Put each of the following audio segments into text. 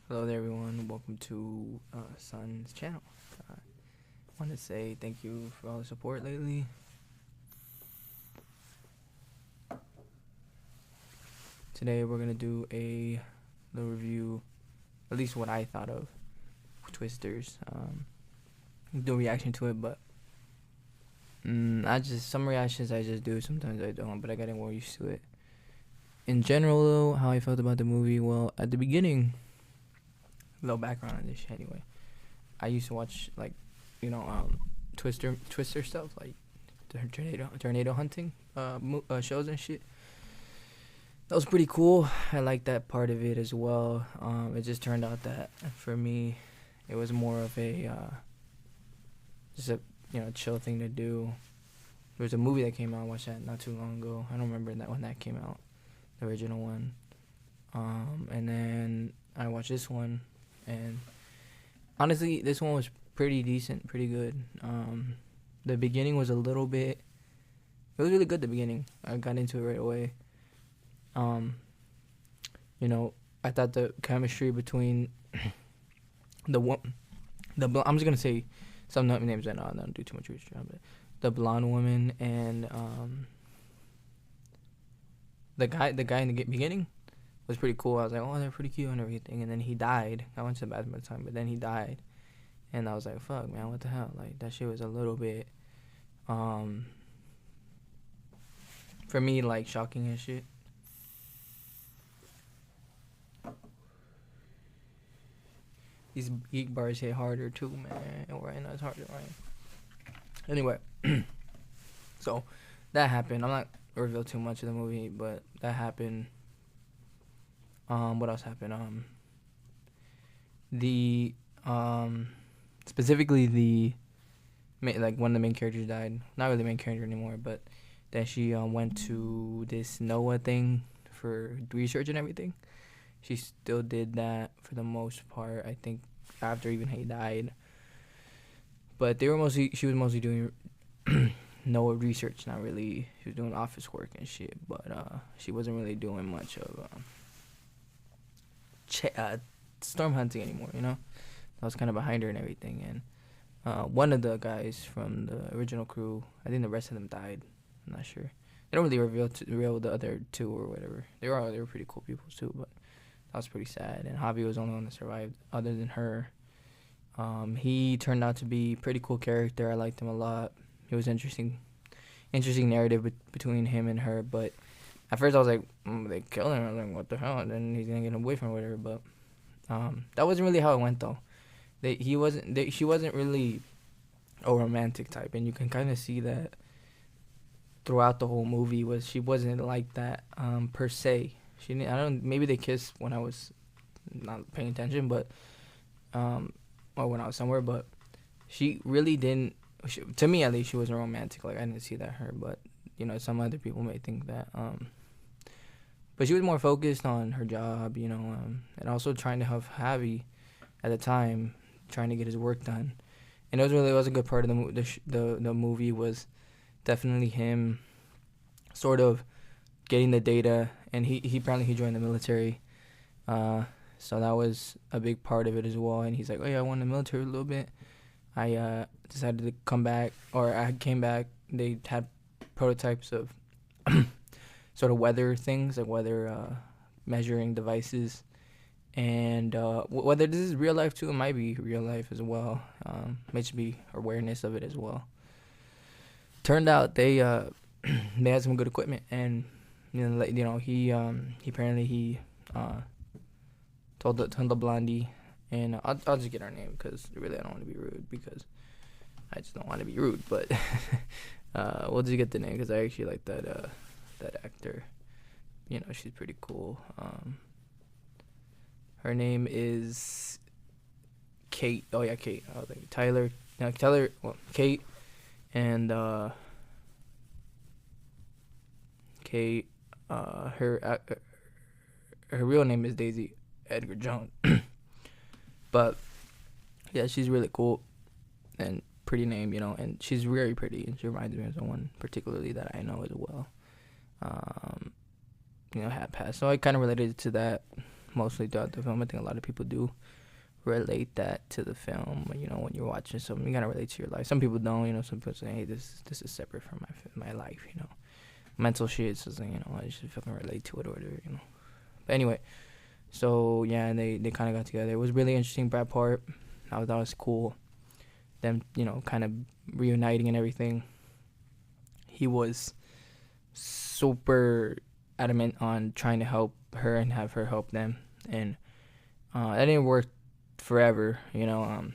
Hello there, everyone. Welcome to Sun's channel. I want to say thank you for all the support lately. Today, we're going to do a little review, at least what I thought of Twisters. Do a reaction to it, but some reactions I just do, sometimes I don't, but I got more used to it. In general, though, how I felt about the movie, well, at the beginning, a little background on this shit anyway. I used to watch Twister stuff, like tornado hunting shows and shit. That was pretty cool. I liked that part of it as well. It just turned out that for me, it was more of a just a chill thing to do. There was a movie that came out. I watched that not too long ago. I don't remember that when that came out, the original one. And then I watched this one, and honestly, this one was pretty decent, pretty good. The beginning was a little bit. It was really good. The beginning, I got into it right away. I thought the chemistry between I'm just gonna say some names right now. I don't do too much research on it. The blonde woman and the guy in the beginning was pretty cool. I was like, oh, they're pretty cute and everything. And then he died. I went to the bathroom at the time, but then he died, and I was like, fuck, man, what the hell? Like, that shit was a little bit, for me, like, shocking and shit. These geek bars hit harder too, man. Right now it's harder, right? Anyway, so that happened. I'm not gonna reveal too much of the movie, but that happened. What else happened? The specifically one of the main characters died. Not really the main character anymore, but then she went to this NOAA thing for research and everything. She still did that for the most part, I think, after even he died. But she was mostly doing NOAA research, not really. She was doing office work and shit, but she wasn't really doing much of storm hunting anymore, That was kind of behind her and everything. And one of the guys from the original crew, I think the rest of them died. I'm not sure. They don't really reveal the other two or whatever. They were pretty cool people too, but that was pretty sad. And Javi was the only one that survived other than her. He turned out to be a pretty cool character. I liked him a lot. It was interesting narrative between him and her. But at first I was like, they killed him. I was like, what the hell? And then he's gonna get away from or whatever. But that wasn't really how it went though. She wasn't really a romantic type, and you can kind of see that throughout the whole movie. She wasn't like that per se. Maybe they kissed when I was not paying attention, but or when I was somewhere, but she really didn't. To me, at least, she wasn't romantic. Like, I didn't see that her, but some other people may think that. But she was more focused on her job, and also trying to have Javi at the time, trying to get his work done. And it was a good part of the movie was definitely him, sort of getting the data, and he apparently joined the military, so that was a big part of it as well. And he's like, oh yeah, I went in the military a little bit. I decided to come back, or I came back. They had prototypes of sort of weather things, like weather measuring devices, and whether this is real life too, it might be real life as well. Might just be awareness of it as well. Turned out they they had some good equipment, and he apparently told the blondie, and I'll just get her name because really I don't want to be rude, because I just don't want to be rude, but we'll just get the name because I actually like that actor. She's pretty cool. Her name is Kate. Oh yeah, Kate. I was like Tyler. No, Tyler. Well, Kate, and Kate. Her real name is Daisy Edgar Jones. But yeah, she's really cool and pretty name, and she's very pretty, and she reminds me of someone particularly that I know as well. Had passed, so I kind of related to that. mostly throughout the film. I think a lot of people do relate that to the film. You know, when you're watching something, you gotta relate to your life. Some people don't. You know, some people say, "Hey, this is separate from my life." You know, mental shit. So you know, I just fucking relate to it or whatever. You know. But anyway, so yeah, and they kind of got together. It was really interesting. Brad part. That was cool. Them, you know, kind of reuniting and everything. He was super adamant on trying to help her and have her help them, and that didn't work forever. You know,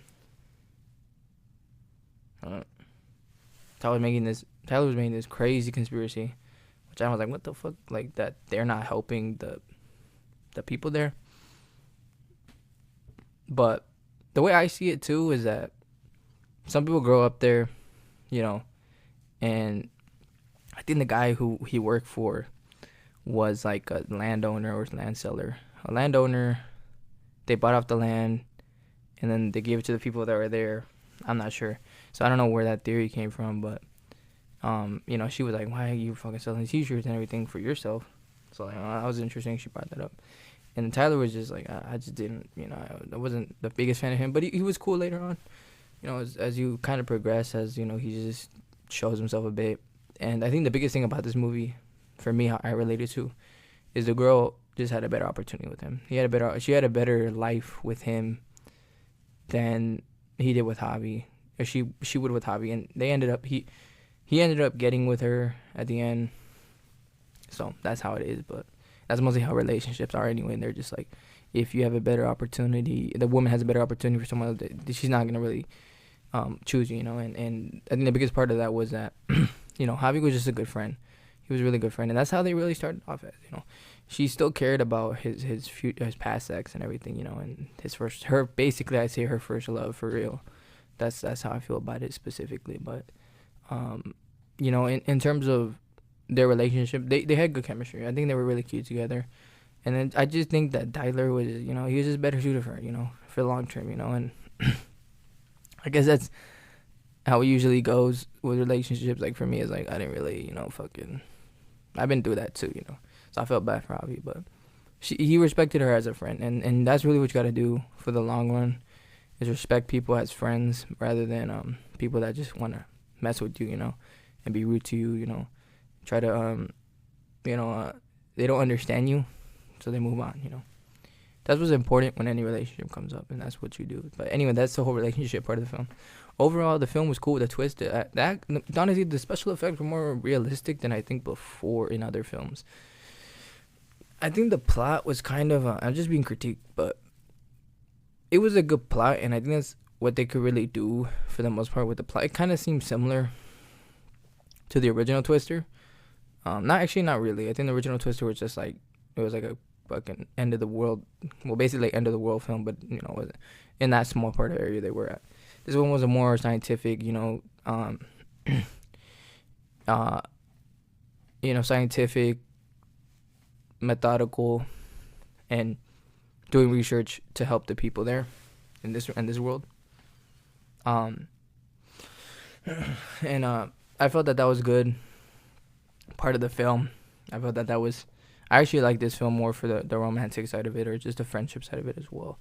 Tyler was making this crazy conspiracy, which I was like, what the fuck? Like that they're not helping the people there. But the way I see it too is that some people grow up there, you know, and I think the guy who he worked for was like a landowner or land seller. A landowner, they bought off the land and then they gave it to the people that were there. I'm not sure. So I don't know where that theory came from, but you know, she was like, why are you fucking selling t-shirts and everything for yourself? So like, that was interesting. She brought that up. And Tyler was just like, I just didn't, you know, I wasn't the biggest fan of him, but he was cool later on. You know, as you kind of progress, as, you know, he just shows himself a bit. And I think the biggest thing about this movie, for me, how I related to, is the girl just had a better opportunity with him. She had a better life with him than he did with Javi, or she would with Javi, and he ended up getting with her at the end. So that's how it is, but that's mostly how relationships are anyway. And they're just like, if you have a better opportunity, the woman has a better opportunity for someone else, she's not gonna really choose you, you know. And I think the biggest part of that was that, you know, Javi was just a good friend. He was a really good friend, and that's how they really started off as, you know. She still cared about his past sex and everything, you know, and basically I'd say her first love for real. That's how I feel about it specifically. But you know, in terms of their relationship, they had good chemistry. I think they were really cute together. And then I just think that Tyler was, you know, he was just better suited for her, you know, for the long term, you know. And I guess that's how it usually goes with relationships. Like for me, it's like I didn't really, you know, I've been through that too, you know. So I felt bad for Javi, but he respected her as a friend, and that's really what you got to do for the long run, is respect people as friends rather than people that just want to mess with you, you know, and be rude to you, you know. Try to you know, they don't understand you, so they move on, you know. That's what's important when any relationship comes up, and that's what you do. But anyway, that's the whole relationship part of the film. Overall, the film was cool with a twist. That honestly, the special effects were more realistic than I think before in other films. I think the plot was kind of, I'm just being critiqued, but it was a good plot, and I think that's what they could really do for the most part with the plot. It kind of seemed similar to the original Twister. Not really. I think the original Twister was just like, it was like a fucking end of the world, well, basically like end of the world film, but, you know, in that small part of the area they were at. This one was a more scientific, you know, scientific, methodical, and doing research to help the people there in this world. And I felt that was good part of the film. I felt that was, I actually like this film more for the romantic side of it, or just the friendship side of it as well.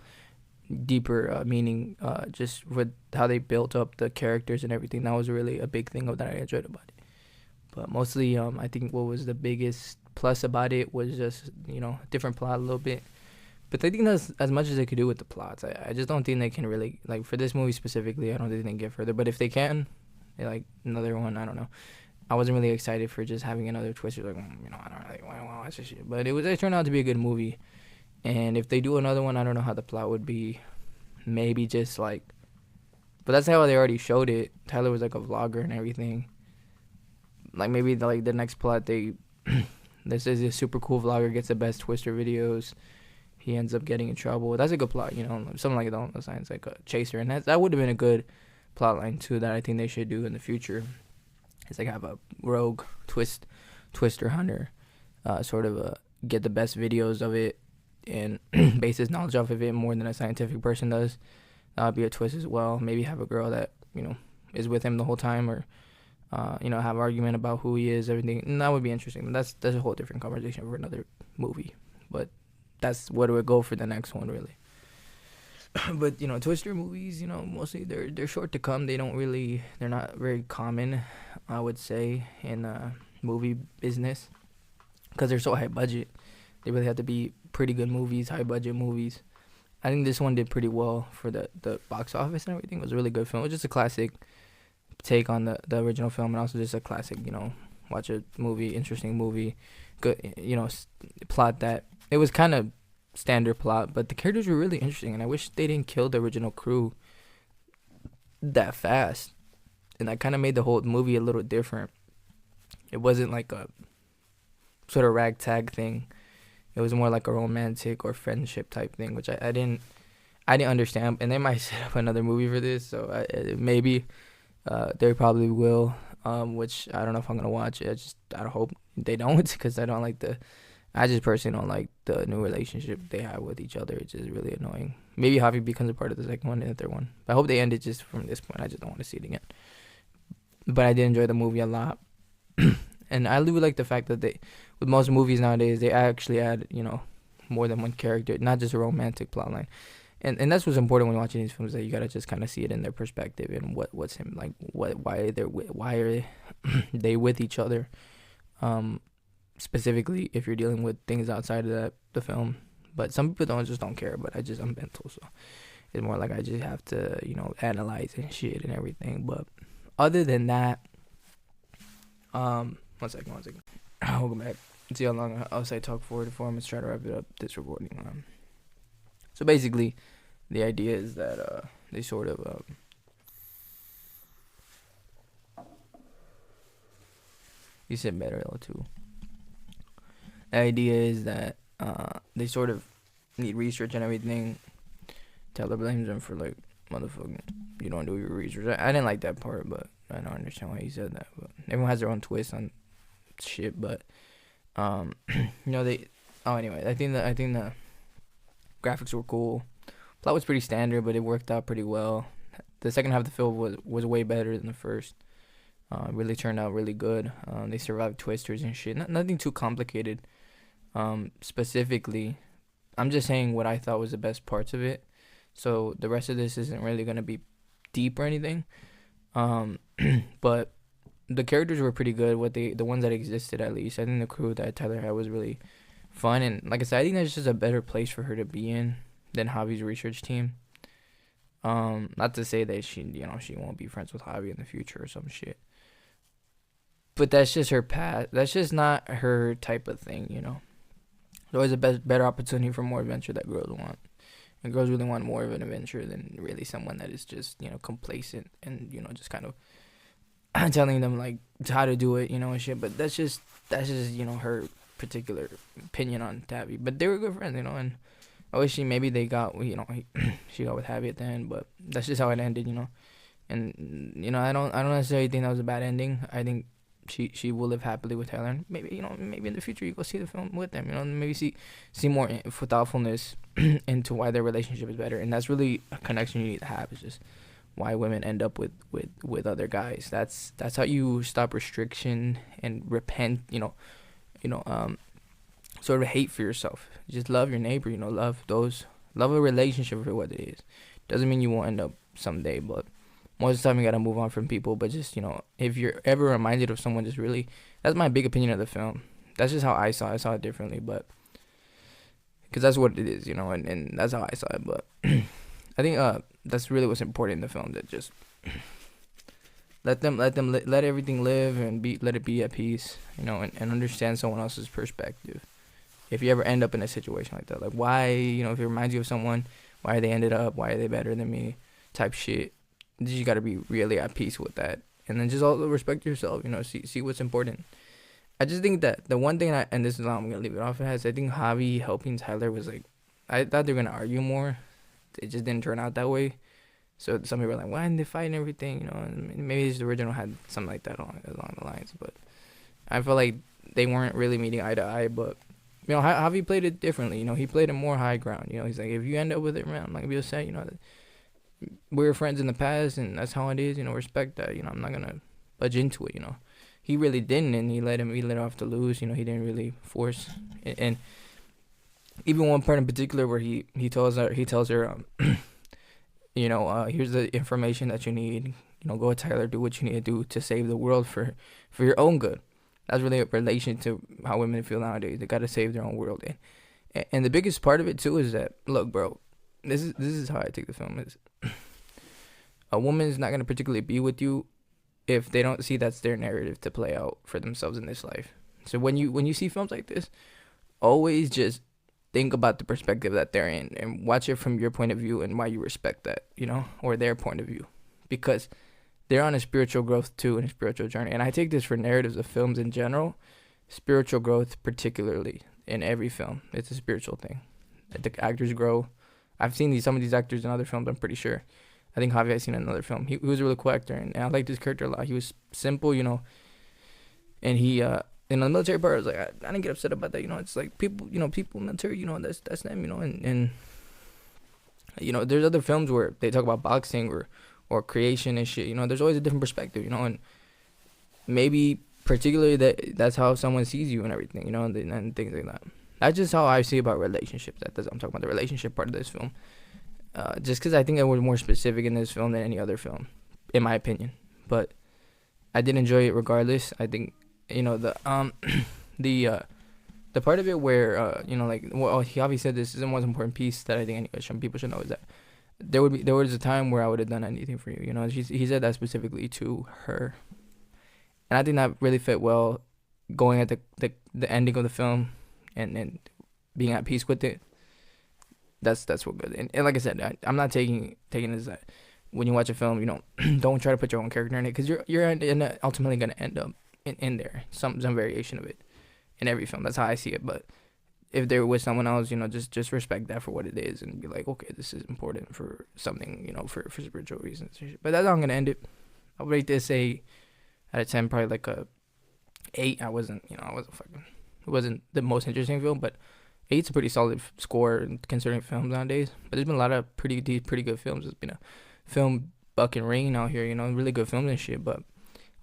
Deeper meaning, just with how they built up the characters and everything. That was really a big thing that I enjoyed about it. But mostly, I think what was the biggest plus about it was just, you know, different plot a little bit. But I think that's as much as they could do with the plots. I just don't think they can really, like, for this movie specifically, I don't think they can get further. But if they can, they, like, another one, I don't know. I wasn't really excited for just having another Twister. Like, you know, I don't really want to watch this shit. But it turned out to be a good movie. And if they do another one, I don't know how the plot would be. Maybe just, like... But that's how they already showed it. Tyler was, like, a vlogger and everything. Like, maybe, like, the next plot, this is a super cool vlogger gets the best Twister videos. He ends up getting in trouble. That's a good plot, you know. Something like that. That sounds like a chaser. And that would have been a good plot line, too, that I think they should do in the future. It's like have a rogue Twister hunter, sort of get the best videos of it and base his knowledge off of it more than a scientific person does. That would be a twist as well. Maybe have a girl that, you know, is with him the whole time, or you know, have an argument about who he is, everything. And that would be interesting. But that's a whole different conversation for another movie. But that's what it would go for the next one really. But Twister movies, mostly they're short to come. They're not very common, I would say, in movie business because they're so high budget. They really have to be pretty good movies, high budget movies. I think this one did pretty well for the box office and everything. It was a really good film. It was just a classic take on the original film, and also just a classic, watch a movie, interesting movie, good, plot that it was kind of standard plot, but the characters were really interesting, and I wish they didn't kill the original crew that fast, and that kind of made the whole movie a little different. It wasn't like a sort of ragtag thing. It was more like a romantic or friendship type thing, which I didn't understand. And they might set up another movie for this, so maybe they probably will. Which I don't know if I'm gonna watch it. I hope they don't, because I just personally don't like the new relationship they have with each other. It's just really annoying. Maybe Javi becomes a part of the second one and the third one. But I hope they end it just from this point. I just don't want to see it again. But I did enjoy the movie a lot. And I really like the fact that with most movies nowadays, they actually add, more than one character, not just a romantic plotline. And that's what's important when watching these films, that you gotta just kind of see it in their perspective and what's him like, why are they with each other, specifically if you're dealing with things outside of the film. But some people don't care. But I'm mental, so it's more like I just have to analyze and shit and everything. But other than that, one second. I'll go back. See how long I'll say talk for. Let's try to wrap it up this recording. So basically, the idea is that they sort of you said better too. The idea is that they sort of need research and everything. Taylor blames them for like, motherfucking, you don't do your research. I didn't like that part, but I don't understand why he said that. But everyone has their own twist on shit. But they. Oh, anyway, I think the graphics were cool. Plot was pretty standard, but it worked out pretty well. The second half of the film was way better than the first. Really turned out really good. They survived twisters and shit. Nothing too complicated. Specifically, I'm just saying what I thought was the best parts of it. So the rest of this isn't really gonna be deep or anything. But the characters were pretty good. The ones that existed, at least. I think the crew that Tyler had was really fun, and like I said, I think that's just a better place for her to be in than Javi's research team. Not to say that she won't be friends with Javi in the future or some shit. But that's just her path. That's just not her type of thing, There's always a better opportunity for more adventure that girls want. And girls really want more of an adventure than really someone that is just, complacent and, just kind of telling them, like, how to do it, and shit. But that's just her particular opinion on Tabby. But they were good friends, and I wish maybe they got, she got with Javi at the end. But that's just how it ended, And, I don't necessarily think that was a bad ending. I think she will live happily with Taylor. And maybe in the future you go see the film with them. Maybe see more thoughtfulness into why their relationship is better. And that's really a connection you need to have. It's just why women end up with other guys. That's how you stop restriction and repent. Sort of hate for yourself. Just love your neighbor. Love a relationship for what it is. Doesn't mean you won't end up someday, but most of the time you gotta move on from people. But just if you're ever reminded of someone, just really, that's my big opinion of the film. That's just how I saw it. I saw it differently, but because that's what it is, and that's how I saw it. But I think that's really what's important in the film. That just let everything live and let it be at peace, and understand someone else's perspective. If you ever end up in a situation like that, like why, if it reminds you of someone, why they ended up, why are they better than me, type shit. You just gotta be really at peace with that, and then just also respect yourself. See what's important. I just think that the one thing and this is how I'm gonna leave it off as, I think Javi helping Tyler was like, I thought they were gonna argue more. It just didn't turn out that way. So some people were like, why didn't they fight and everything? And maybe the original had something like that along the lines. But I feel like they weren't really meeting eye to eye. But Javi played it differently. He played it more high ground. He's like, if you end up with it, man, I'm not gonna be upset. We were friends in the past, and that's how it is. Respect that. I'm not gonna budge into it. He really didn't, and he let off the loose. He didn't really force. And Even one part in particular where he tells her here's the information that you need. Go, Tyler, do what you need to do to save the world for your own good. That's really a relation to how women feel nowadays. They gotta save their own world, and the biggest part of it too is that, look, bro, this is how I take the film is a woman is not gonna particularly be with you if they don't see that's their narrative to play out for themselves in this life. So when you see films like this, always just think about the perspective that they're in and watch it from your point of view and why you respect that, or their point of view, because they're on a spiritual growth too and a spiritual journey. And I take this for narratives of films in general, spiritual growth particularly in every film. It's a spiritual thing. The actors grow. I've seen some of these actors in other films. I'm pretty sure. I think Javi I've seen in another film. He was a really cool actor, and I liked his character a lot. He was simple, and he in the military part, I was like, I didn't get upset about that. It's like people, people in the military, that's them, and there's other films where they talk about boxing or creation and shit. There's always a different perspective, and maybe particularly that's how someone sees you and everything, and things like that. That's just how I see about relationships. I'm talking about the relationship part of this film. Just because I think it was more specific in this film than any other film, in my opinion. But I did enjoy it regardless. I think the the part of it where he obviously said this is the most important piece that I think some people should know is that there was a time where I would have done anything for you. He said that specifically to her, and I think that really fit well, going at the ending of the film, and being at peace with it. That's what good. And like I said, I'm not taking this that when you watch a film, don't try to put your own character in it, because you're ultimately gonna end up in there some variation of it in every film. That's how I see it. But if they're with someone else, just respect that for what it is and be like, okay, this is important for something, for spiritual reasons. But that's how I'm gonna end it. I'll rate this out of 10, probably like a 8. I wasn't fucking. It wasn't the most interesting film, but 8's a pretty solid score considering films nowadays. But there's been a lot of pretty good films. There's been a film bucking rain out here, really good films and shit. But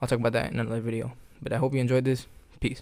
I'll talk about that in another video. But I hope you enjoyed this. Peace.